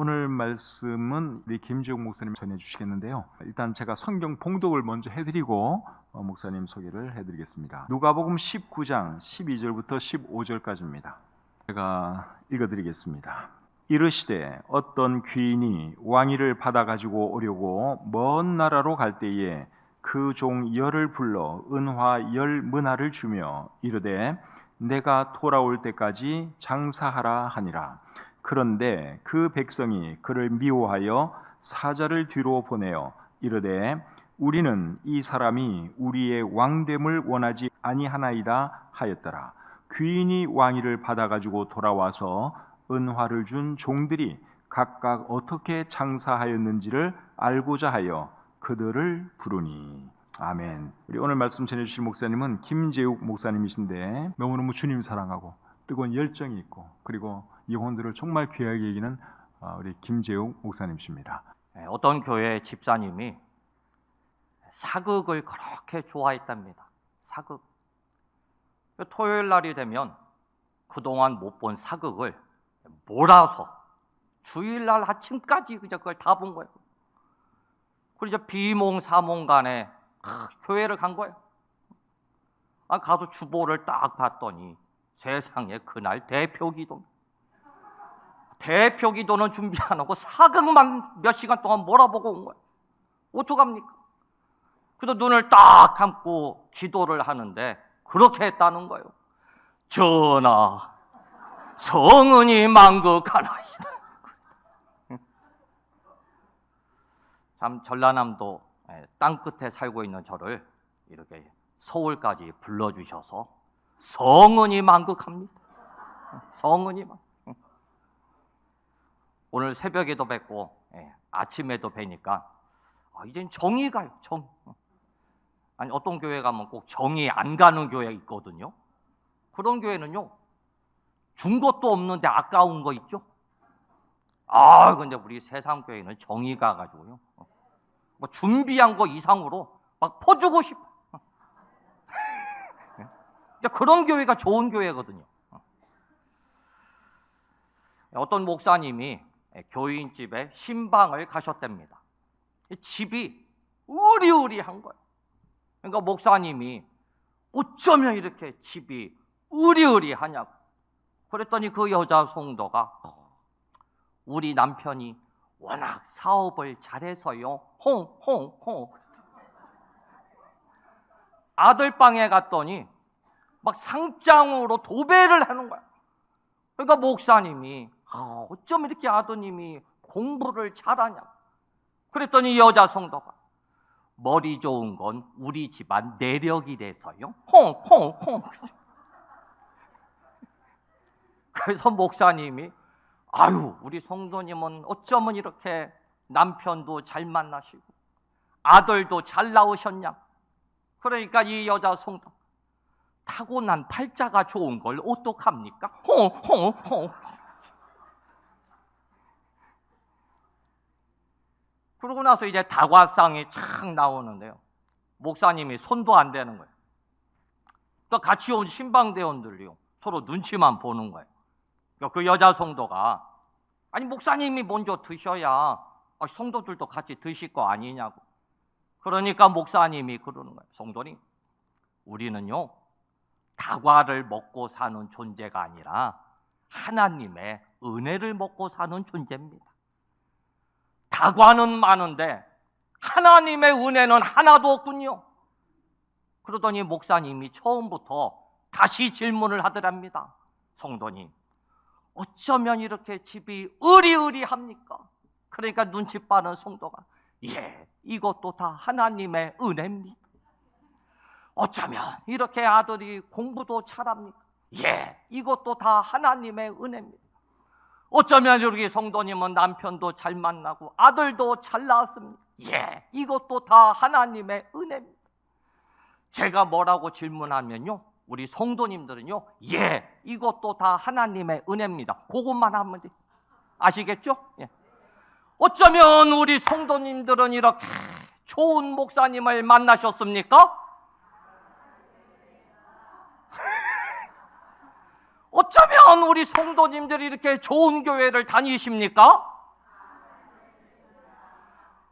오늘 말씀은 우리 김재욱 목사님 전해주시겠는데요. 일단 제가 성경 봉독을 먼저 해드리고 목사님 소개를 해드리겠습니다. 누가복음 19장 12절부터 15절까지입니다. 제가 읽어드리겠습니다. 이르시되 어떤 귀인이 왕위를 받아가지고 오려고 먼 나라로 갈 때에 그 종 열을 불러 은화 10문화를 주며 이르되 내가 돌아올 때까지 장사하라 하니라. 그런데 그 백성이 그를 미워하여 사자를 뒤로 보내어 이르되 우리는 이 사람이 우리의 왕됨을 원하지 아니하나이다 하였더라. 귀인이 왕위를 받아가지고 돌아와서 은화를 준 종들이 각각 어떻게 장사하였는지를 알고자 하여 그들을 부르니. 아멘. 우리 오늘 말씀 전해주실 목사님은 김재욱 목사님이신데 너무너무 주님 사랑하고 뜨거운 열정이 있고 그리고 영혼들을 정말 귀하게 여기는 우리 김재욱 목사님이십니다. 어떤 교회 집사님이 사극을 그렇게 좋아했답니다. 사극. 토요일 날이 되면 그동안 못 본 사극을 몰아서 주일날 아침까지 그걸 다 본 거예요. 그리고 비몽사몽간에 교회를 간 거예요. 가서 주보를 딱 봤더니 세상에 그날 대표기도 대표기도는 준비 안 하고 사극만 몇 시간 동안 몰아보고 온 거예요. 어떡합니까? 그래서 눈을 딱 감고 기도를 하는데 그렇게 했다는 거예요. 전하, 성은이 만극하나이다. 참 전라남도 땅끝에 살고 있는 저를 이렇게 서울까지 불러주셔서 성은이 만극합니다. 성은이 만. 오늘 새벽에도 뵙고 아침에도 뵈니까 이젠 정이 가요. 정. 아니 어떤 교회 가면 꼭 정이 안 가는 교회 있거든요. 그런 교회는요 준 것도 없는데 아까운 거 있죠. 근데 우리 세상 교회는 정이 가가지고요. 뭐 준비한 거 이상으로 막 퍼주고 싶어. 그런 교회가 좋은 교회거든요. 어떤 목사님이 교인 집에 신방을 가셨답니다. 집이 으리으리한 거예요. 그러니까 목사님이 어쩌면 이렇게 집이 으리으리하냐고. 그랬더니 그 여자 성도가 우리 남편이 워낙 사업을 잘해서요. 홍. 아들 방에 갔더니 막 상장으로 도배를 하는 거야. 그러니까 목사님이 어쩜 이렇게 아드님이 공부를 잘하냐. 그랬더니 여자 성도가 머리 좋은 건 우리 집안 내력이래서요. 홍. 그래서 목사님이 우리 성도님은 어쩌면 이렇게 남편도 잘 만나시고 아들도 잘 낳으셨냐. 그러니까 이 여자 성도 타고난 팔자가 좋은 걸 어떡합니까? 홍. 그러고 나서 이제 다과상이 쫙 나오는데요. 목사님이 손도 안 대는 거예요. 그러니까 같이 온 신방대원들이요. 서로 눈치만 보는 거예요. 그 여자 성도가 아니 목사님이 먼저 드셔야 성도들도 같이 드실 거 아니냐고. 그러니까 목사님이 그러는 거예요. 성도님, 우리는요 다과를 먹고 사는 존재가 아니라 하나님의 은혜를 먹고 사는 존재입니다. 다과는 많은데 하나님의 은혜는 하나도 없군요. 그러더니 목사님이 처음부터 다시 질문을 하더랍니다. 성도님, 어쩌면 이렇게 집이 으리으리합니까? 그러니까 눈치 빠른 성도가 이것도 다 하나님의 은혜입니다. 어쩌면 이렇게 아들이 공부도 잘합니까? 이것도 다 하나님의 은혜입니다. 어쩌면 이렇게 성도님은 남편도 잘 만나고 아들도 잘 낳았습니다. 이것도 다 하나님의 은혜입니다. 제가 뭐라고 질문하면요 우리 성도님들은요 이것도 다 하나님의 은혜입니다. 그것만 하면 돼요. 아시겠죠? 어쩌면 우리 성도님들은 이렇게 좋은 목사님을 만나셨습니까? 어쩌면 우리 성도님들이 이렇게 좋은 교회를 다니십니까?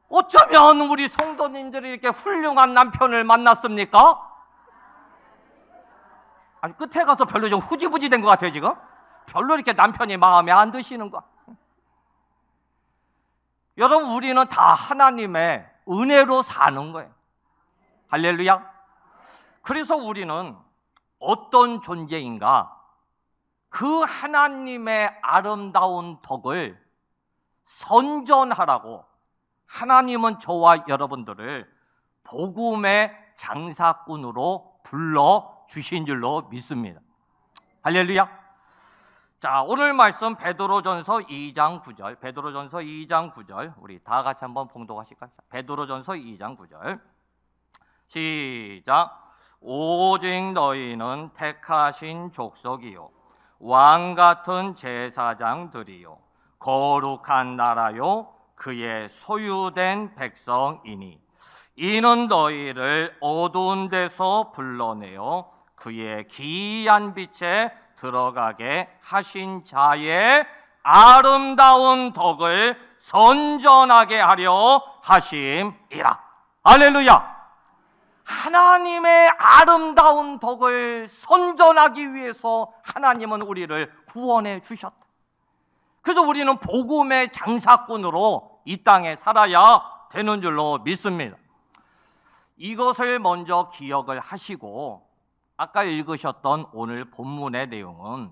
어쩌면 우리 성도님들이 이렇게 훌륭한 남편을 만났습니까? 아니, 끝에 가서 별로 좀 후지부지 된 것 같아요, 지금. 별로 이렇게 남편이 마음에 안 드시는 거. 여러분, 우리는 다 하나님의 은혜로 사는 거예요. 할렐루야. 그래서 우리는 어떤 존재인가? 그 하나님의 아름다운 덕을 선전하라고 하나님은 저와 여러분들을 복음의 장사꾼으로 불러주신 줄로 믿습니다. 할렐루야. 자, 오늘 말씀 베드로전서 2장 9절. 베드로전서 2장 9절. 우리 다 같이 한번 봉독하실까요? 베드로전서 2장 9절. 시작. 오직 너희는 택하신 족속이요 왕 같은 제사장들이요 거룩한 나라요 그의 소유된 백성이니 이는 너희를 어두운 데서 불러내어 그의 기이한 빛에 들어가게 하신 자의 아름다운 덕을 선전하게 하려 하심이라. 할렐루야. 하나님의 아름다운 덕을 선전하기 위해서 하나님은 우리를 구원해 주셨다. 그래서 우리는 복음의 장사꾼으로 이 땅에 살아야 되는 줄로 믿습니다. 이것을 먼저 기억을 하시고 아까 읽으셨던 오늘 본문의 내용은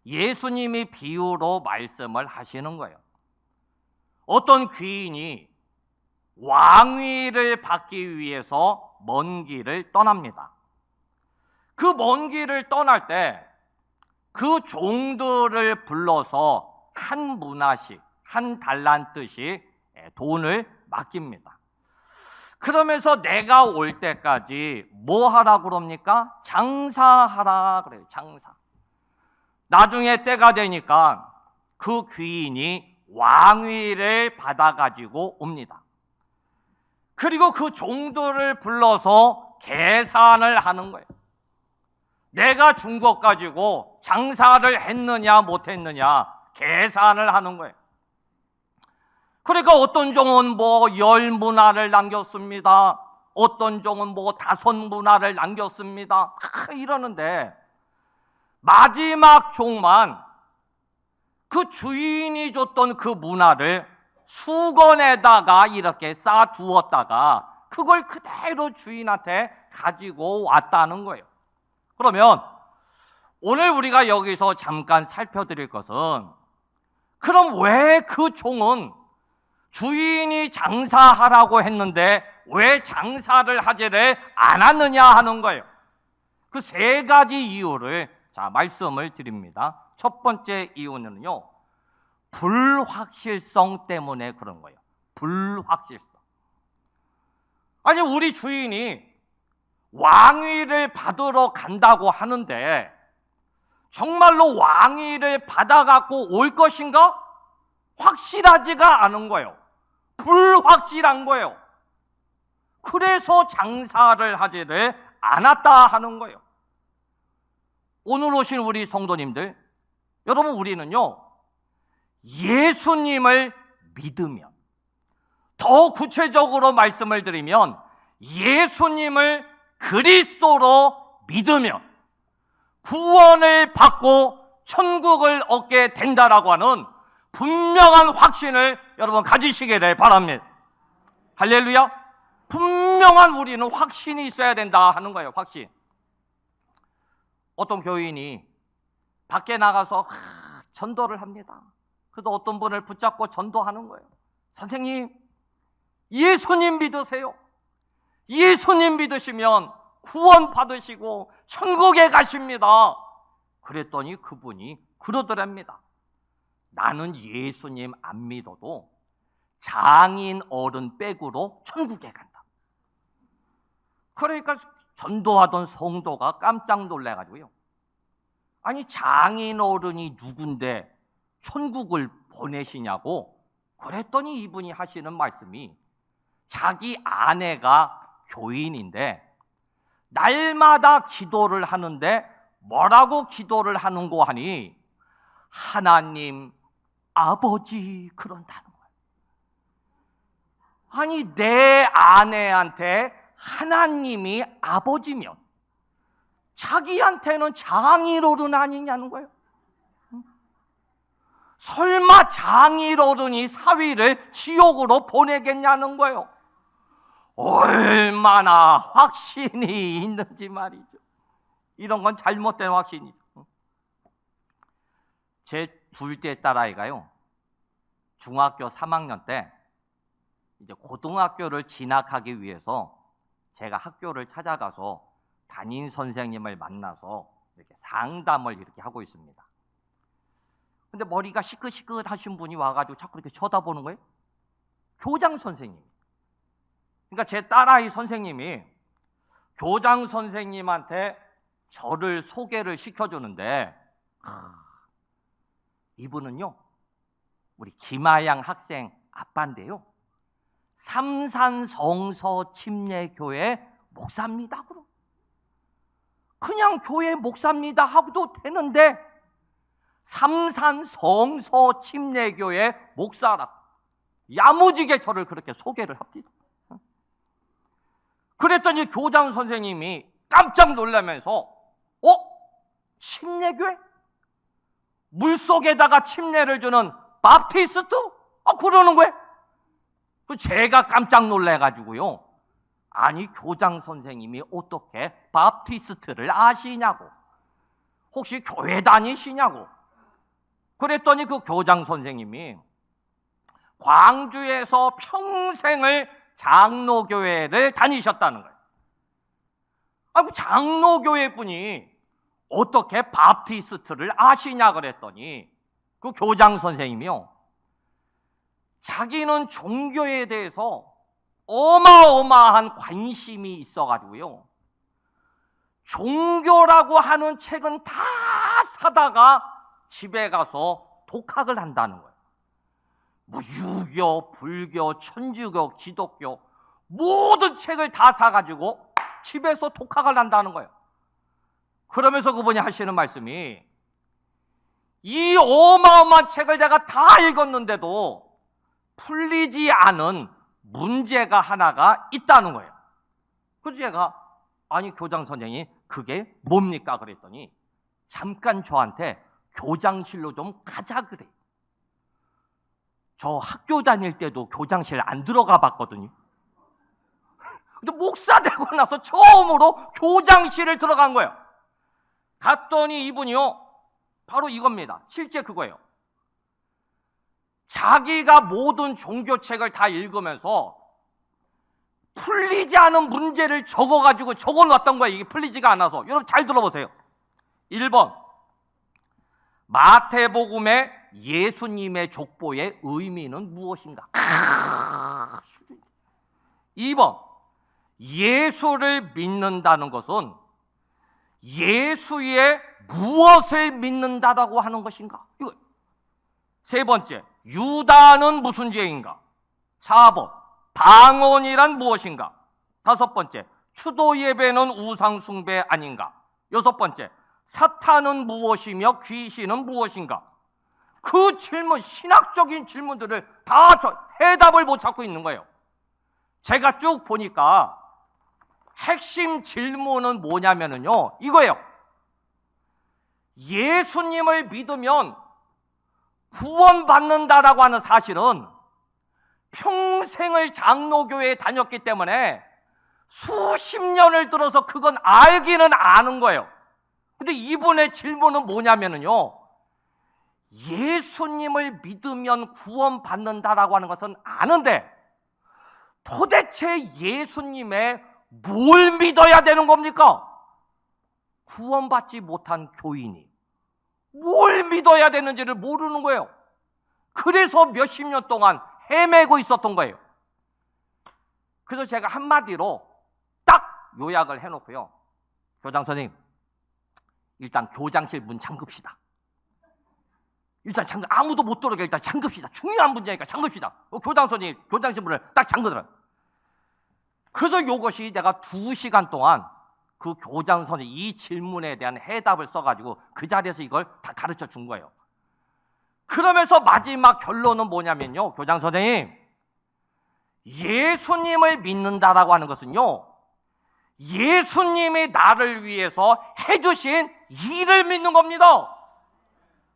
예수님이 비유로 말씀을 하시는 거예요. 어떤 귀인이 왕위를 받기 위해서 먼 길을 떠납니다. 그 먼 길을 떠날 때 그 종들을 불러서 한 문화씩, 한 달란트씩 돈을 맡깁니다. 그러면서 내가 올 때까지 뭐 하라고 그럽니까? 장사하라 그래요. 장사. 나중에 때가 되니까 그 귀인이 왕위를 받아가지고 옵니다. 그리고 그 종들을 불러서 계산을 하는 거예요. 내가 준 것 가지고 장사를 했느냐 못했느냐 계산을 하는 거예요. 그러니까 어떤 종은 뭐 10문화를 남겼습니다. 어떤 종은 뭐 5문화를 남겼습니다. 이러는데 마지막 종만 그 주인이 줬던 그 문화를 수건에다가 이렇게 쌓아두었다가 그걸 그대로 주인한테 가지고 왔다는 거예요. 그러면 오늘 우리가 여기서 잠깐 살펴드릴 것은 그럼 왜 그 종은 주인이 장사하라고 했는데 왜 장사를 하지를 않았느냐 하는 거예요. 그 세 가지 이유를 말씀을 드립니다. 첫 번째 이유는요, 불확실성 때문에 그런 거예요. 불확실성. 아니, 우리 주인이 왕위를 받으러 간다고 하는데 정말로 왕위를 받아갖고 올 것인가? 확실하지가 않은 거예요. 불확실한 거예요. 그래서 장사를 하지를 않았다 하는 거예요. 오늘 오신 우리 성도님들, 여러분, 우리는요 예수님을 믿으면, 더 구체적으로 말씀을 드리면 예수님을 그리스도로 믿으면 구원을 받고 천국을 얻게 된다라고 하는 분명한 확신을 여러분 가지시기를 바랍니다. 할렐루야. 분명한 우리는 확신이 있어야 된다 하는 거예요. 확신. 어떤 교인이 밖에 나가서 전도를 합니다. 그래서 어떤 분을 붙잡고 전도하는 거예요. 선생님, 예수님 믿으세요. 예수님 믿으시면 구원 받으시고 천국에 가십니다. 그랬더니 그분이 그러더랍니다. 나는 예수님 안 믿어도 장인 어른 빼고로 천국에 간다. 그러니까 전도하던 성도가 깜짝 놀라가지고요. 아니, 장인 어른이 누군데 천국을 보내시냐고 그랬더니 이분이 하시는 말씀이 자기 아내가 교인인데 날마다 기도를 하는데 뭐라고 기도를 하는고 하니 하나님 아버지 그런다는 거예요. 아니 내 아내한테 하나님이 아버지면 자기한테는 장인어른 아니냐는 거예요. 설마 장인어른이 사위를 지옥으로 보내겠냐는 거예요. 얼마나 확신이 있는지 말이죠. 이런 건 잘못된 확신이죠. 제 둘째 딸아이가요, 중학교 3학년 때 이제 고등학교를 진학하기 위해서 제가 학교를 찾아가서 담임 선생님을 만나서 이렇게 상담을 이렇게 하고 있습니다. 근데 머리가 시끌시끌하신 분이 와가지고 자꾸 이렇게 쳐다보는 거예요. 교장 선생님. 그러니까 제 딸아이 선생님이 교장 선생님한테 저를 소개를 시켜주는데, 이분은요 우리 김아양 학생 아빠인데요, 삼산성서 침례교회 목사입니다. 그냥 교회 목사입니다 하고도 되는데 삼산성서 침례교회 목사라 야무지게 저를 그렇게 소개를 합니다. 그랬더니 교장 선생님이 깜짝 놀라면서 침례교회? 물속에다가 침례를 주는 바프티스트? 그러는 거예요. 제가 깜짝 놀래가지고요, 아니 교장 선생님이 어떻게 바프티스트를 아시냐고, 혹시 교회 다니시냐고. 그랬더니 그 교장 선생님이 광주에서 평생을 장로교회를 다니셨다는 거예요. 그 장로교회 분이 어떻게 바프티스트를 아시냐 그랬더니 그 교장 선생님이요, 자기는 종교에 대해서 어마어마한 관심이 있어가지고요, 종교라고 하는 책은 다 사다가 집에 가서 독학을 한다는 거예요. 뭐 유교, 불교, 천주교, 기독교 모든 책을 다 사가지고 집에서 독학을 한다는 거예요. 그러면서 그분이 하시는 말씀이, 이 어마어마한 책을 내가 다 읽었는데도 풀리지 않은 문제가 하나가 있다는 거예요. 그래서 제가 아니 교장 선생님 그게 뭡니까 그랬더니 잠깐 저한테 교장실로 좀 가자 그래. 저 학교 다닐 때도 교장실 안 들어가 봤거든요. 근데 목사 되고 나서 처음으로 교장실을 들어간 거예요. 갔더니 이분이요 바로 이겁니다. 실제 그거예요. 자기가 모든 종교책을 다 읽으면서 풀리지 않은 문제를 적어가지고 적어놨던 거예요. 이게 풀리지가 않아서. 여러분 잘 들어보세요. 1번 마태복음의 예수님의 족보의 의미는 무엇인가? 2번 예수를 믿는다는 것은 예수의 무엇을 믿는다라고 하는 것인가? 이거. 세 번째, 유다는 무슨 죄인가? 4번, 방언이란 무엇인가? 5번째, 추도 예배는 우상 숭배 아닌가? 6번째, 사탄은 무엇이며 귀신은 무엇인가? 그 질문, 신학적인 질문들을 다 해답을 못 찾고 있는 거예요. 제가 쭉 보니까 핵심 질문은 뭐냐면요, 이거예요. 예수님을 믿으면 구원받는다라고 하는 사실은 평생을 장로교회에 다녔기 때문에 수십 년을 들어서 그건 알기는 아는 거예요. 근데 이분의 질문은 뭐냐면요, 예수님을 믿으면 구원받는다라고 하는 것은 아는데 도대체 예수님의 뭘 믿어야 되는 겁니까? 구원받지 못한 교인이 뭘 믿어야 되는지를 모르는 거예요. 그래서 몇십 년 동안 헤매고 있었던 거예요. 그래서 제가 한마디로 딱 요약을 해놓고요, 교장 선생님 일단 교장실 문 잠급시다. 일단 아무도 못 들어오게 일단 잠급시다. 중요한 문제니까 잠급시다. 교장 선생님 교장실 문을 딱 잠그더라. 그래서 이것이 내가 2시간 동안 그 교장 선생님 이 질문에 대한 해답을 써가지고 그 자리에서 이걸 다 가르쳐 준 거예요. 그러면서 마지막 결론은 뭐냐면요, 교장 선생님 예수님을 믿는다라고 하는 것은요, 예수님이 나를 위해서 해주신 일을 믿는 겁니다.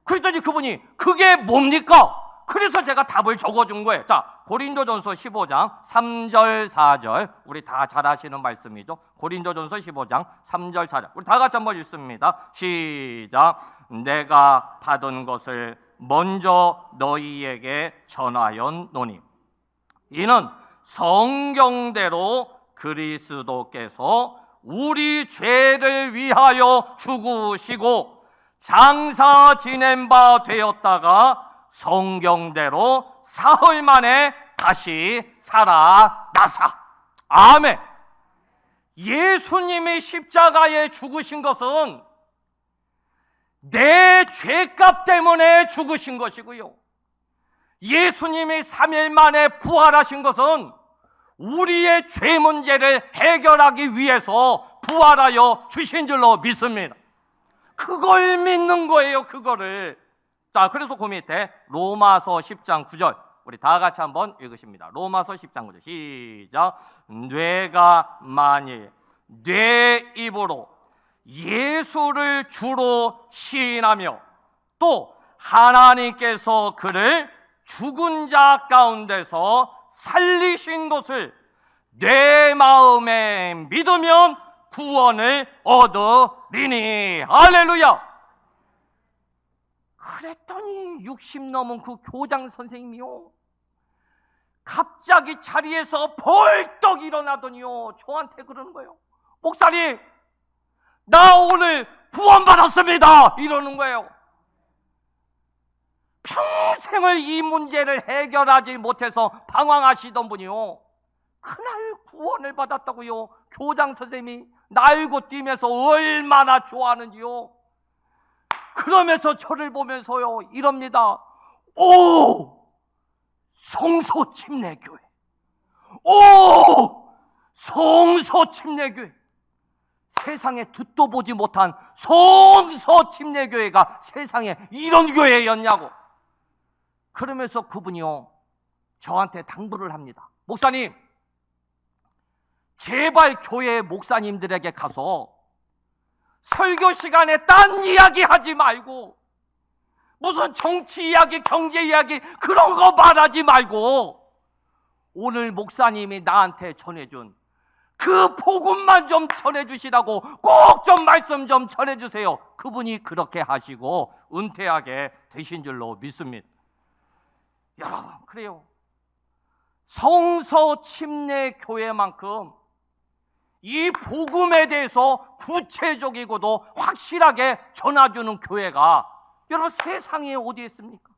그랬더니 그분이 그게 뭡니까? 그래서 제가 답을 적어준 거예요. 자, 고린도전서 15장 3절 4절, 우리 다 잘 아시는 말씀이죠. 고린도전서 15장 3절 4절, 우리 다 같이 한번 읽습니다. 시작. 내가 받은 것을 먼저 너희에게 전하였노니 이는 성경대로 그리스도께서 우리 죄를 위하여 죽으시고 장사 지낸 바 되었다가 성경대로 사흘 만에 다시 살아나사. 아멘. 예수님이 십자가에 죽으신 것은 내 죄값 때문에 죽으신 것이고요, 예수님이 3일 만에 부활하신 것은 우리의 죄 문제를 해결하기 위해서 부활하여 주신 줄로 믿습니다. 그걸 믿는 거예요, 그거를. 자, 그래서 그 밑에 로마서 10장 9절, 우리 다 같이 한번 읽으십니다. 로마서 10장 9절 시작. 뇌가 만일 뇌 입으로 예수를 주로 시인하며 또 하나님께서 그를 죽은 자 가운데서 살리신 것을 내 마음에 믿으면 구원을 얻으리니. 할렐루야. 그랬더니 60 넘은 그 교장 선생님이요, 갑자기 자리에서 벌떡 일어나더니요, 저한테 그러는 거예요. 목사님, 나 오늘 구원받았습니다, 이러는 거예요. 평생을 이 문제를 해결하지 못해서 방황하시던 분이요, 그날 구원을 받았다고요. 교장 선생님이 날고 뛰면서 얼마나 좋아하는지요. 그러면서 저를 보면서요, 이럽니다. 오, 성소침례교회. 오, 성소침례교회. 세상에 듣도 보지 못한 성소침례교회가 세상에 이런 교회였냐고. 그러면서 그분이요, 저한테 당부를 합니다. 목사님, 제발 교회 목사님들에게 가서 설교 시간에 딴 이야기 하지 말고, 무슨 정치 이야기, 경제 이야기 그런 거 말하지 말고, 오늘 목사님이 나한테 전해준 그 복음만 좀 전해주시라고 꼭 좀 말씀 좀 전해주세요. 그분이 그렇게 하시고 은퇴하게 되신 줄로 믿습니다. 여러분, 그래요. 성서침례교회만큼 이 복음에 대해서 구체적이고도 확실하게 전해주는 교회가 여러분 세상에 어디 있습니까?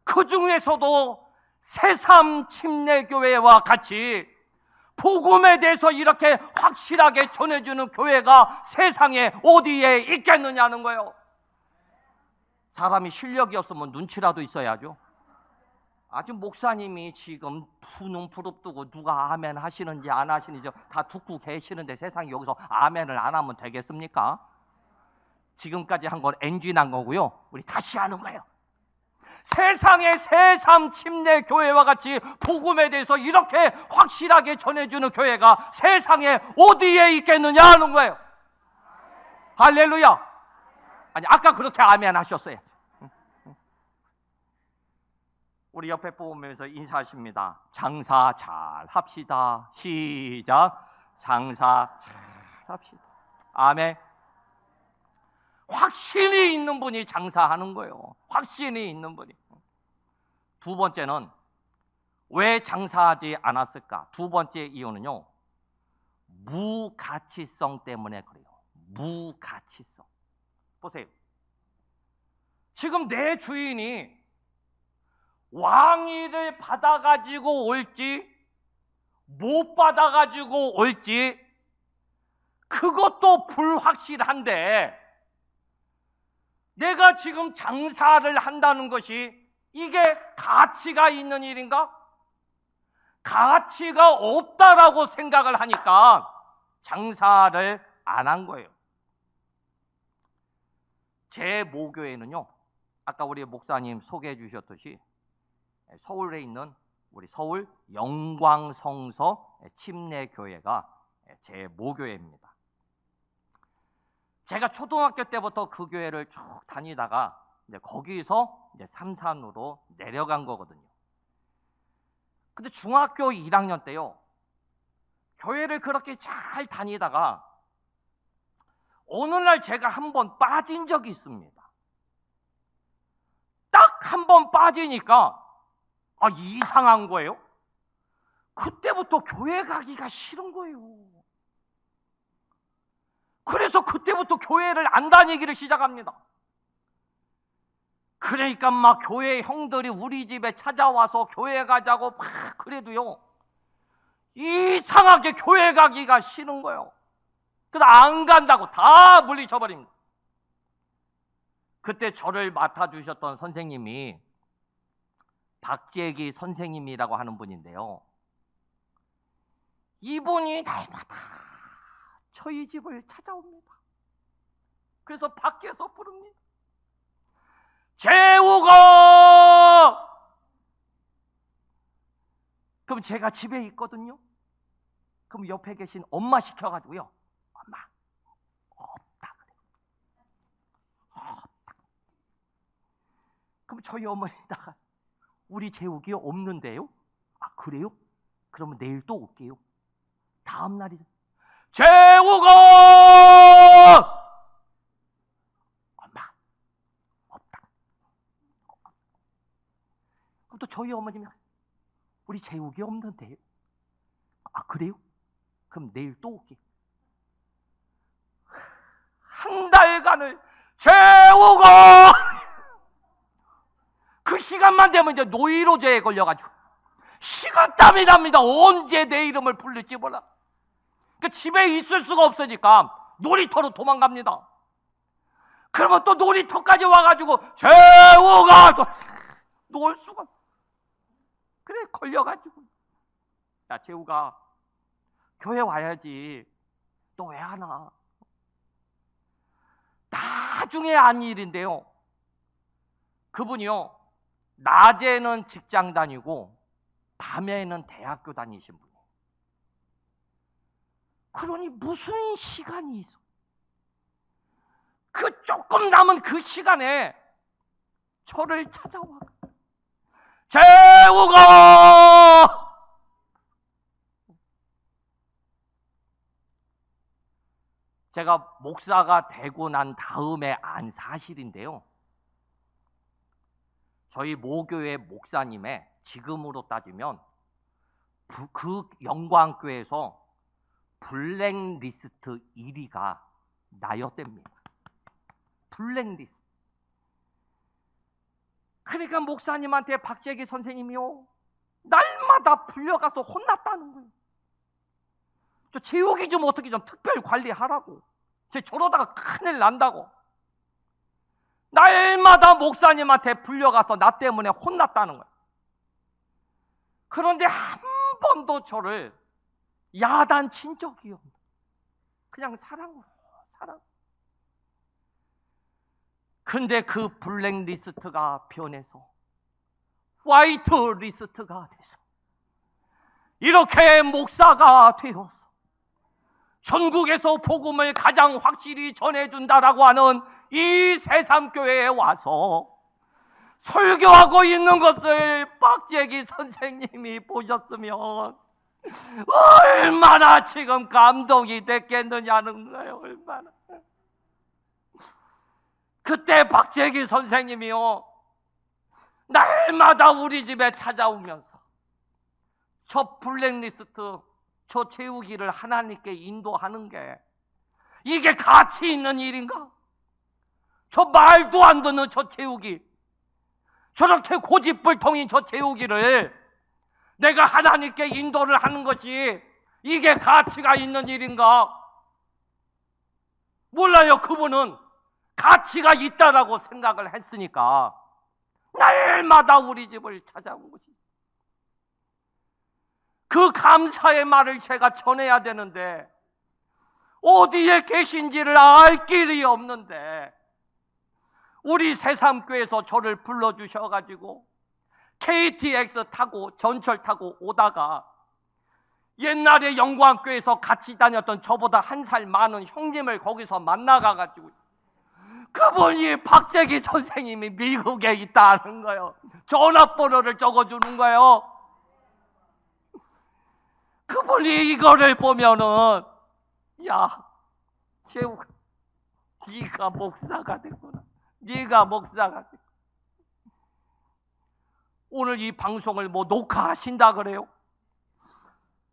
그 중에서도 새삼침례교회와 같이 복음에 대해서 이렇게 확실하게 전해주는 교회가 세상에 어디에 있겠느냐는 거예요. 사람이 실력이 없으면 눈치라도 있어야죠. 아주 목사님이 지금 푸는 부릅뜨고 누가 아멘 하시는지 안 하시는지 다 듣고 계시는데 세상에 여기서 아멘을 안 하면 되겠습니까? 지금까지 한 건 NG 난 거고요, 우리 다시 하는 거예요. 세상의 새삼침례교회와 같이 복음에 대해서 이렇게 확실하게 전해주는 교회가 세상에 어디에 있겠느냐 하는 거예요. 할렐루야. 아니, 아까 그렇게 아멘 하셨어요. 우리 옆에 보면서 인사하십니다. 장사 잘 합시다. 시작. 장사 잘 합시다. 아멘. 확신이 있는 분이 장사하는 거예요. 확신이 있는 분이. 두 번째는 왜 장사하지 않았을까? 두 번째 이유는요, 무가치성 때문에 그래요. 무가치성. 보세요. 지금 내 주인이 왕위를 받아가지고 올지 못 받아가지고 올지 그것도 불확실한데, 내가 지금 장사를 한다는 것이 이게 가치가 있는 일인가? 가치가 없다라고 생각을 하니까 장사를 안 한 거예요. 제 모교회는요, 아까 우리 목사님 소개해 주셨듯이 서울에 있는 우리 서울 영광성서 침례교회가 제 모교회입니다. 제가 초등학교 때부터 그 교회를 쭉 다니다가 이제 거기서 이제 삼산으로 내려간 거거든요. 근데 중학교 1학년 때요, 교회를 그렇게 잘 다니다가 어느 날 제가 한번 빠진 적이 있습니다. 딱 한 번 빠지니까 이상한 거예요. 그때부터 교회 가기가 싫은 거예요. 그래서 그때부터 교회를 안 다니기를 시작합니다. 그러니까 막 교회 형들이 우리 집에 찾아와서 교회 가자고 막 그래도요, 이상하게 교회 가기가 싫은 거예요. 그래서 안 간다고 다 물리쳐버립니다. 그때 저를 맡아주셨던 선생님이 박재기 선생님이라고 하는 분인데요, 이분이 날마다 저희 집을 찾아옵니다. 그래서 밖에서 부릅니다. 재우고! 그럼 제가 집에 있거든요. 그럼 옆에 계신 엄마 시켜가지고요, 엄마 없다 그래. 없다. 그럼 저희 어머니다가 우리 재욱이 없는데요? 아 그래요? 그러면 내일 또 올게요. 다음 날이 재욱아! 엄마 없다. 그럼 또 저희 어머님이 우리 재욱이 없는데요? 아 그래요? 그럼 내일 또 올게. 한 달간을 재우고 그 시간만 되면 이제 노이로제에 걸려가지고 식은땀이 납니다. 언제 내 이름을 부를지 몰라. 그 집에 있을 수가 없으니까 놀이터로 도망갑니다. 그러면 또 놀이터까지 와가지고 재우가 또 놀 수가. 그래 걸려가지고, 야 재우가 교회 와야지. 너 왜 안 와? 나중에 한 일인데요, 그분이요 낮에는 직장 다니고 밤에는 대학교 다니신 분이에요. 그러니 무슨 시간이 있어? 그 조금 남은 그 시간에 저를 찾아와. 재우가! 제가 목사가 되고 난 다음에 안 사실인데요, 저희 모교회 목사님의 지금으로 따지면 그 영광교회에서 블랙리스트 1위가 나였답니다. 블랙리스트. 그러니까 목사님한테 박재기 선생님이요 날마다 불려가서 혼났다는 거예요. 저 재욱이 좀 어떻게 좀 특별 관리하라고. 제 저러다가 큰일 난다고. 날마다 목사님한테 불려가서 나 때문에 혼났다는 거예요. 그런데 한 번도 저를 야단친 적이 없어요. 그냥 사랑으로, 사랑. 근데 그 블랙리스트가 변해서 화이트 리스트가 돼서 이렇게 목사가 되어서 전국에서 복음을 가장 확실히 전해준다라고 하는 이 새삼교회에 와서 설교하고 있는 것을 박재기 선생님이 보셨으면 얼마나 지금 감동이 됐겠느냐는 거예요. 얼마나. 그때 박재기 선생님이요 날마다 우리 집에 찾아오면서 저 블랙리스트, 저 재우기를 하나님께 인도하는 게 이게 가치 있는 일인가? 저 말도 안 듣는 저 재우기, 저렇게 고집불통인 저 재우기를 내가 하나님께 인도를 하는 것이 이게 가치가 있는 일인가? 몰라요. 그분은 가치가 있다라고 생각을 했으니까 날마다 우리 집을 찾아온 것이. 그 감사의 말을 제가 전해야 되는데 어디에 계신지를 알 길이 없는데 우리 새삼교회에서 저를 불러주셔가지고 KTX 타고 전철 타고 오다가 옛날에 영광교회에서 같이 다녔던 저보다 한 살 많은 형님을 거기서 만나가지고 그분이 박재기 선생님이 미국에 있다는 거예요. 전화번호를 적어주는 거예요. 그분이 이거를 보면은 야, 재우가 네가 목사가 됐구나. 네가 목사가 됐구나. 오늘 이 방송을 뭐 녹화하신다 그래요?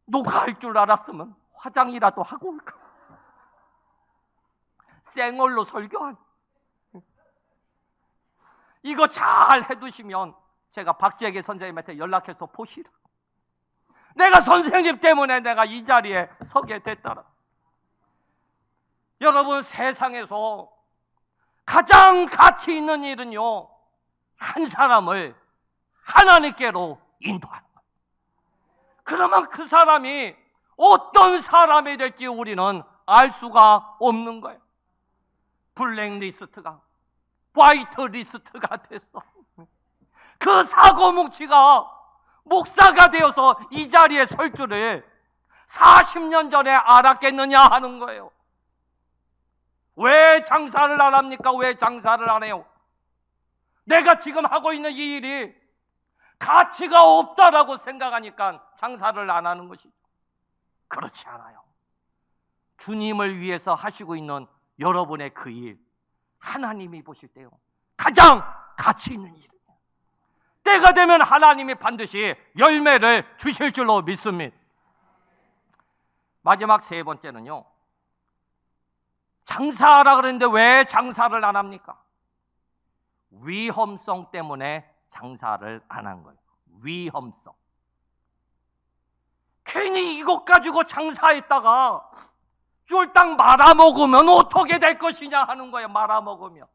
녹화할 줄 알았으면 화장이라도 하고 올까? 생얼로 설교한. 이거 잘 해두시면 제가 박재기 선생님한테 연락해서 보시라. 내가 선생님 때문에 내가 이 자리에 서게 됐더라. 여러분, 세상에서 가장 가치 있는 일은요, 한 사람을 하나님께로 인도하는 거예요. 그러면 그 사람이 어떤 사람이 될지 우리는 알 수가 없는 거예요. 블랙리스트가 화이트리스트가 됐어. 그 사고뭉치가 목사가 되어서 이 자리에 설 줄을 40년 전에 알았겠느냐 하는 거예요. 왜 장사를 안 합니까? 왜 장사를 안 해요? 내가 지금 하고 있는 이 일이 가치가 없다라고 생각하니까 장사를 안 하는 것이죠. 그렇지 않아요. 주님을 위해서 하시고 있는 여러분의 그 일, 하나님이 보실 때요, 가장 가치 있는 일이에요. 때가 되면 하나님이 반드시 열매를 주실 줄로 믿습니다. 마지막 세 번째는요, 장사하라 그랬는데 왜 장사를 안 합니까? 위험성 때문에 장사를 안 한 거예요. 위험성. 괜히 이것 가지고 장사했다가 쫄딱 말아먹으면 어떻게 될 것이냐 하는 거예요. 말아먹으면.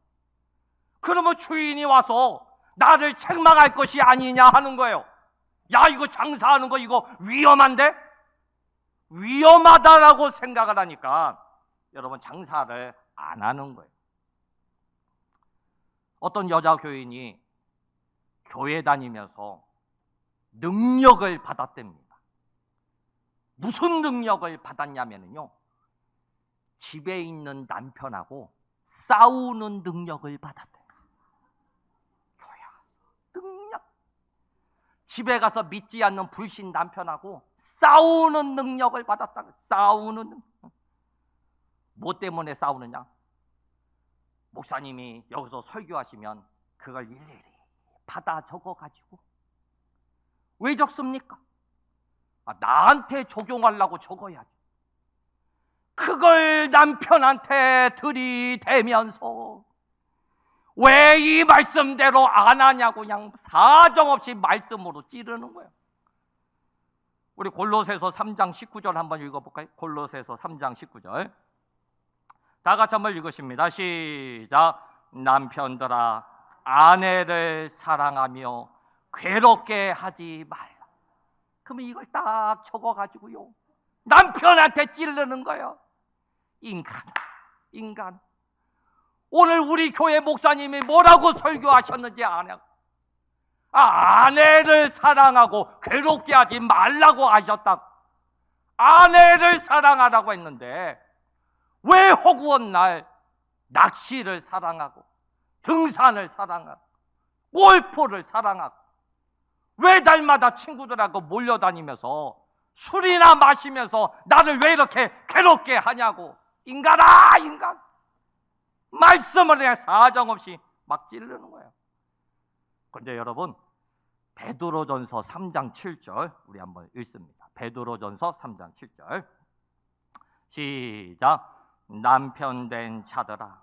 그러면 주인이 와서 나를 책망할 것이 아니냐 하는 거예요. 야, 이거 장사하는 거 이거 위험한데? 위험하다라고 생각을 하니까 여러분 장사를 안 하는 거예요. 어떤 여자 교인이 교회 다니면서 능력을 받았답니다. 무슨 능력을 받았냐면요, 집에 있는 남편하고 싸우는 능력을 받았대요. 능력. 집에 가서 믿지 않는 불신 남편하고 싸우는 능력을 받았다. 싸우는 능력. 뭐 때문에 싸우느냐? 목사님이 여기서 설교하시면 그걸 일일이 받아 적어가지고 왜 적습니까? 나한테 적용하려고 적어야지. 그걸 남편한테 들이대면서 왜 이 말씀대로 안 하냐고 그냥 사정없이 말씀으로 찌르는 거예요. 우리 골로새서 3장 19절 한번 읽어볼까요? 골로새서 3장 19절 다 같이 한번 읽으십니다. 시작. 남편들아, 아내를 사랑하며 괴롭게 하지 말라. 그러면 이걸 딱 적어가지고요, 남편한테 찌르는 거예요. 인간. 오늘 우리 교회 목사님이 뭐라고 설교하셨는지 아냐? 아내를 사랑하고 괴롭게 하지 말라고 하셨다. 아내를 사랑하라고 했는데 왜 허구한 날 낚시를 사랑하고 등산을 사랑하고 골프를 사랑하고 왜 날마다 친구들하고 몰려다니면서 술이나 마시면서 나를 왜 이렇게 괴롭게 하냐고. 인간아, 인간. 말씀을 그냥 사정없이 막 찌르는 거예요. 그런데 여러분, 베드로전서 3장 7절 우리 한번 읽습니다. 베드로전서 3장 7절 시작. 남편 된 자들아,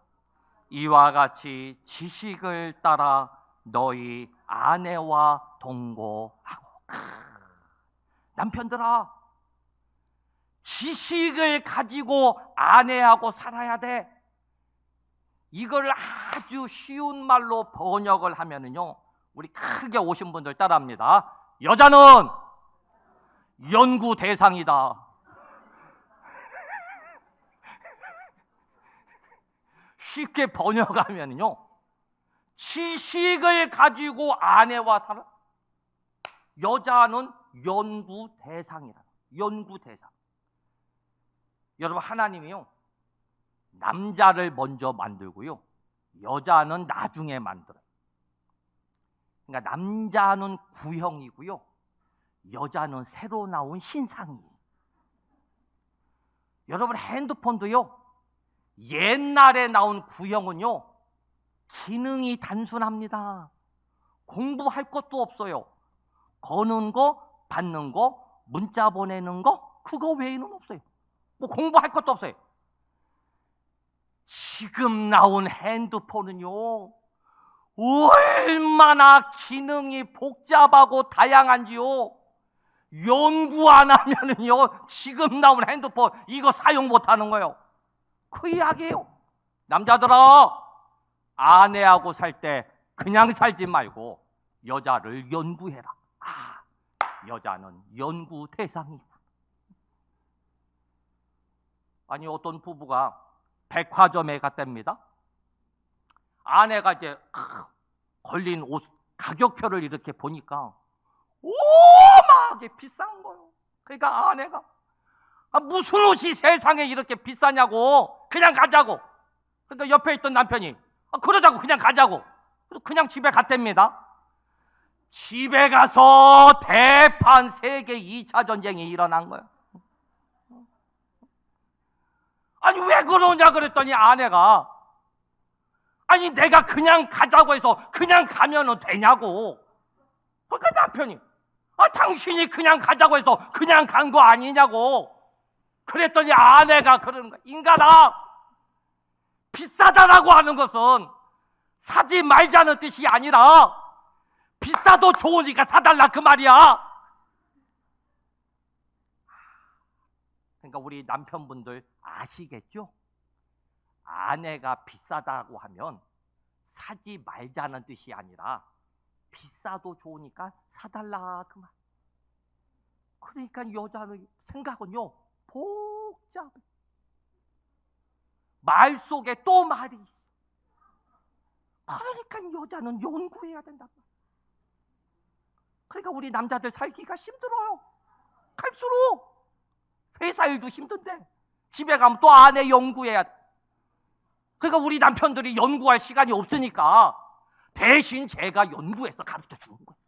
이와 같이 지식을 따라 너희 아내와 동거하고. 남편들아, 지식을 가지고 아내하고 살아야 돼. 이걸 아주 쉬운 말로 번역을 하면은요, 우리 크게 오신 분들 따라합니다. 여자는 연구 대상이다. 쉽게 번역하면요, 지식을 가지고 아내와 살아. 여자는 연구 대상이라. 연구 대상. 여러분, 하나님이요, 남자를 먼저 만들고요, 여자는 나중에 만들어요. 그러니까 남자는 구형이고요, 여자는 새로 나온 신상이에요. 여러분, 핸드폰도요, 옛날에 나온 구형은요, 기능이 단순합니다. 공부할 것도 없어요. 거는 거, 받는 거, 문자 보내는 거, 그거 외에는 없어요. 뭐 공부할 것도 없어요. 지금 나온 핸드폰은요, 얼마나 기능이 복잡하고 다양한지요. 연구 안 하면은요, 지금 나온 핸드폰 이거 사용 못 하는 거예요. 그 이야기예요. 남자들아, 아내하고 살 때 그냥 살지 말고 여자를 연구해라. 아, 여자는 연구 대상이고. 아니, 어떤 부부가 백화점에 갔답니다. 아내가 이제 걸린 옷 가격표를 이렇게 보니까 오마하게 비싼 거예요. 그러니까 아내가 무슨 옷이 세상에 이렇게 비싸냐고, 그냥 가자고. 그러니까 옆에 있던 남편이 그러자고, 그냥 가자고. 그냥 집에 갔답니다. 집에 가서 대판 세계 2차 전쟁이 일어난 거예요. 아니, 왜 그러냐 그랬더니 아내가, 아니, 내가 그냥 가자고 해서 그냥 가면은 되냐고. 그러니까 남편이, 당신이 그냥 가자고 해서 그냥 간 거 아니냐고. 그랬더니 아내가 그러는 거야. 인간아, 비싸다라고 하는 것은 사지 말자는 뜻이 아니라 비싸도 좋으니까 사달라 그 말이야. 그러니까 우리 남편분들 아시겠죠? 아내가 비싸다고 하면 사지 말자는 뜻이 아니라 비싸도 좋으니까 사달라 그 말. 그러니까 여자는 생각은요, 복잡해. 말 속에 또 말이 있어. 그러니까 여자는 연구해야 된다. 그러니까 우리 남자들 살기가 힘들어요. 갈수록. 회사 일도 힘든데 집에 가면 또 아내 연구해야 돼. 그러니까 우리 남편들이 연구할 시간이 없으니까 대신 제가 연구해서 가르쳐 주는 거예요.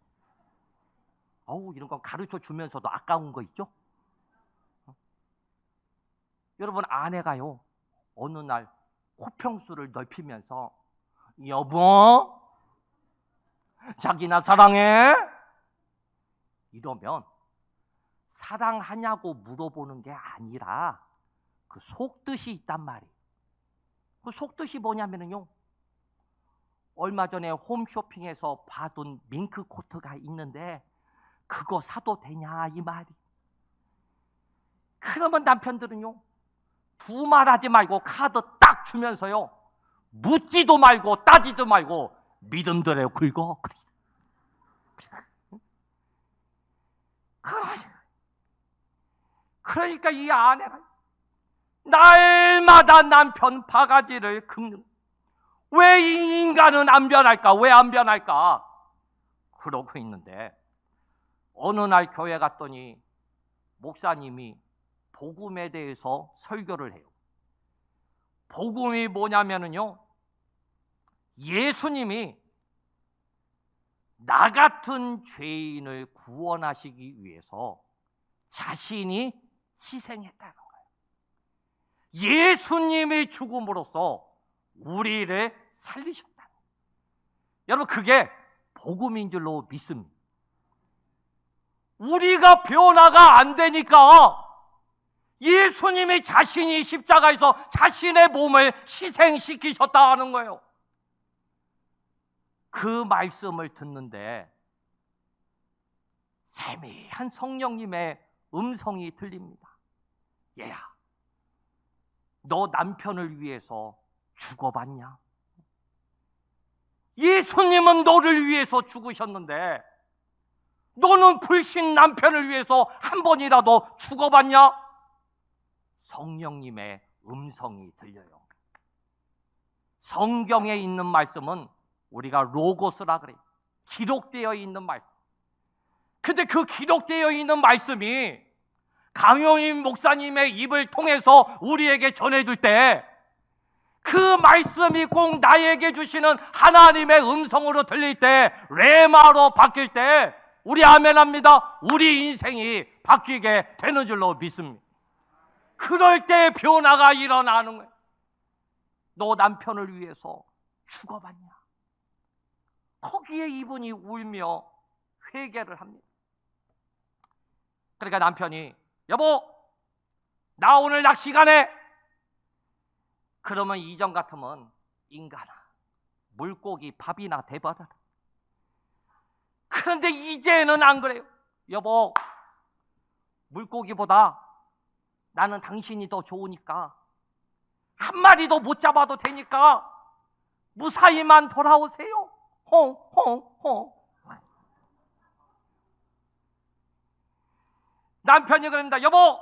어우, 이런 거 가르쳐 주면서도 아까운 거 있죠? 여러분, 아내가요, 어느 날 호평수를 넓히면서 여보, 자기나 사랑해? 이러면 사랑하냐고 물어보는 게 아니라 그 속뜻이 있단 말이에요. 그 속뜻이 뭐냐면요, 얼마 전에 홈쇼핑에서 받은 밍크 코트가 있는데 그거 사도 되냐 이 말이. 그러면 남편들은요, 두말하지 말고 카드 딱 주면서요, 묻지도 말고 따지도 말고 믿음대로 긁어. 그러니까 이 아내가 날마다 남편 바가지를 긁는. 왜 이 인간은 안 변할까? 왜 안 변할까? 그러고 있는데 어느 날 교회 갔더니 목사님이 복음에 대해서 설교를 해요. 복음이 뭐냐면요, 예수님이 나 같은 죄인을 구원하시기 위해서 자신이 희생했다는 거예요. 예수님의 죽음으로써 우리를 살리셨다. 여러분, 그게 복음인 줄로 믿습니다. 우리가 변화가 안 되니까 예수님이 자신이 십자가에서 자신의 몸을 희생시키셨다 하는 거예요. 그 말씀을 듣는데 세미한 성령님의 음성이 들립니다. 얘야, 너 남편을 위해서 죽어봤냐? 예수님은 너를 위해서 죽으셨는데 너는 불신 남편을 위해서 한 번이라도 죽어봤냐? 성령님의 음성이 들려요. 성경에 있는 말씀은 우리가 로고스라 그래요. 기록되어 있는 말씀. 근데 그 기록되어 있는 말씀이 강용임 목사님의 입을 통해서 우리에게 전해줄 때 그 말씀이 꼭 나에게 주시는 하나님의 음성으로 들릴 때, 레마로 바뀔 때 우리 아멘합니다. 우리 인생이 바뀌게 되는 줄로 믿습니다. 그럴 때 변화가 일어나는 거예요. 너 남편을 위해서 죽어봤냐? 거기에 이분이 울며 회개를 합니다. 그러니까 남편이 여보 나 오늘 낚시 가네. 그러면 이전 같으면 인간아 물고기 밥이나 대봐라. 그런데 이제는 안 그래요. 여보 물고기보다 나는 당신이 더 좋으니까 한 마리도 못 잡아도 되니까 무사히만 돌아오세요. 홍홍홍. 남편이 그럽니다. 여보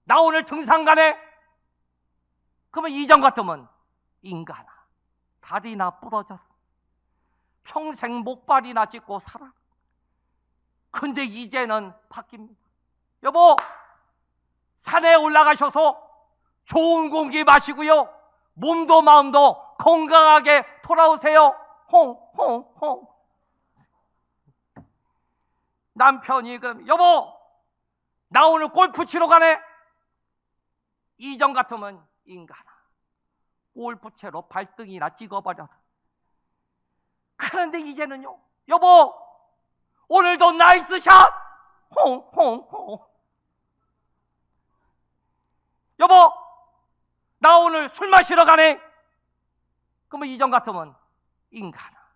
나 오늘 등산 가네. 그러면 이전 같으면 인간아 다리나 부러져라. 평생 목발이나 찢고 살아. 근데 이제는 바뀝니다. 여보 산에 올라가셔서 좋은 공기 마시고요 몸도 마음도 건강하게 돌아오세요. 홍홍홍. 남편이 그럼 여보 나 오늘 골프 치러 가네. 이전 같으면 인간아 골프채로 발등이나 찍어버려라. 그런데 이제는요 여보 오늘도 나이스 샷. 홍홍홍. 여보 나 오늘 술 마시러 가네. 그러면 이전 같으면 인간아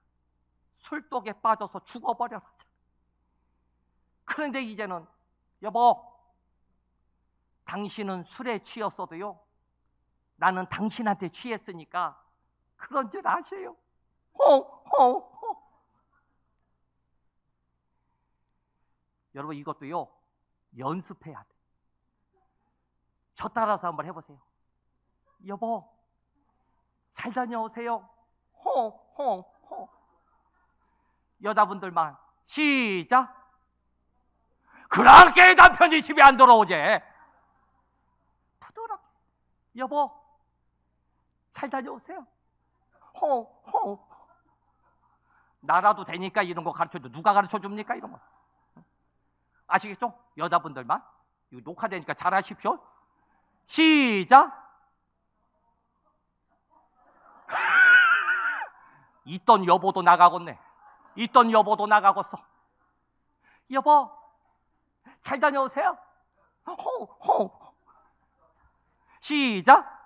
술독에 빠져서 죽어버려라. 그런데 이제는 여보 당신은 술에 취했어도요 나는 당신한테 취했으니까 그런 줄 아세요. 홍홍홍. 여러분 이것도요 연습해야 돼. 저 따라서 한번 해보세요. 여보 잘 다녀오세요. 홍홍홍. 여자분들만 시작. 그렇게 남편이 집에 안 돌아오지. 부드럽게 여보 잘 다녀오세요. 홍홍. 나라도 되니까 이런 거 가르쳐줘. 누가 가르쳐줍니까 이런 거. 아시겠죠? 여자분들만 이거 녹화되니까 잘 하십시오. 시작. 있던 여보도 나가겠네. 있던 여보도 나가겠어. 여보 잘 다녀오세요. 홍홍. 시작.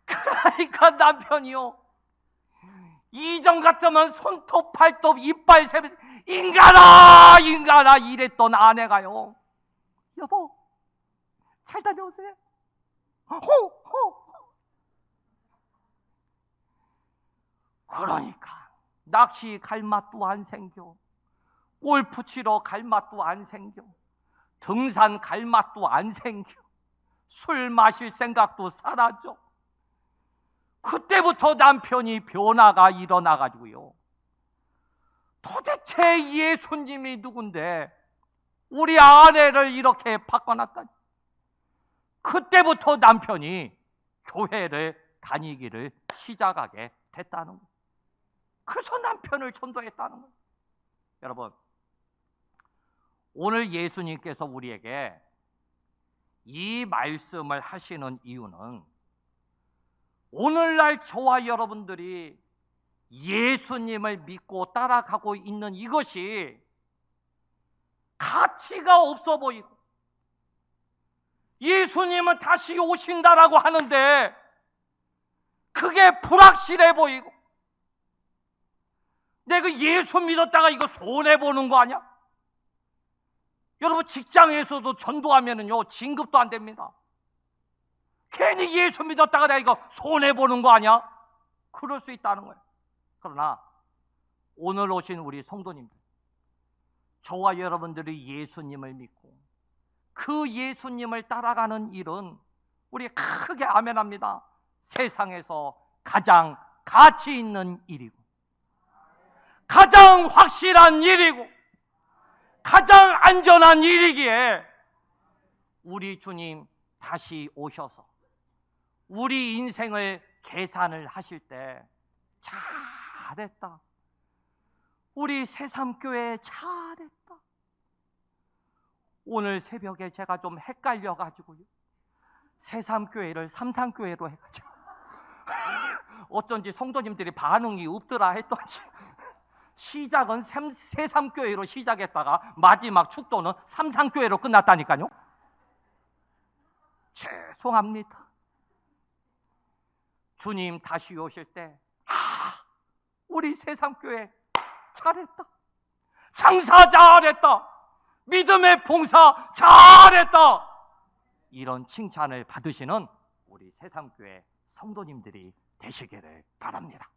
그러니까 남편이요 이전 같으면 손톱 팔톱 이빨 세배 인간아 인간아 이랬던 아내가요 여보 잘 다녀오세요. 홍홍. 그러니까 낚시 갈 맛도 안 생겨. 골프 치러 갈 맛도 안 생겨. 등산 갈 맛도 안 생겨. 술 마실 생각도 사라져. 그때부터 남편이 변화가 일어나가지고요 도대체 예수님이 누군데 우리 아내를 이렇게 바꿔놨다니. 그때부터 남편이 교회를 다니기를 시작하게 됐다는 거예요. 그래서 남편을 전도했다는 거예요. 여러분 오늘 예수님께서 우리에게 이 말씀을 하시는 이유는 오늘날 저와 여러분들이 예수님을 믿고 따라가고 있는 이것이 가치가 없어 보이고 예수님은 다시 오신다라고 하는데 그게 불확실해 보이고 내가 예수 믿었다가 이거 손해보는 거 아니야? 여러분 직장에서도 전도하면은요 진급도 안 됩니다. 괜히 예수 믿었다가 내가 이거 손해보는 거 아니야? 그럴 수 있다는 거예요. 그러나 오늘 오신 우리 성도님들 저와 여러분들이 예수님을 믿고 그 예수님을 따라가는 일은 우리 크게 아멘합니다. 세상에서 가장 가치 있는 일이고 가장 확실한 일이고 가장 안전한 일이기에 우리 주님 다시 오셔서 우리 인생을 계산을 하실 때 잘했다. 우리 새삼교회 잘했다. 오늘 새벽에 제가 좀 헷갈려가지고요. 새삼교회를 삼산교회로 해가지고 어쩐지 성도님들이 반응이 없더라 했더니 시작은 새삼교회로 시작했다가 마지막 축도는 삼산교회로 끝났다니까요. 죄송합니다. 주님 다시 오실 때 우리 새삼교회 잘했다. 장사 잘했다. 믿음의 봉사 잘했다. 이런 칭찬을 받으시는 우리 새삼교회 성도님들이 되시기를 바랍니다.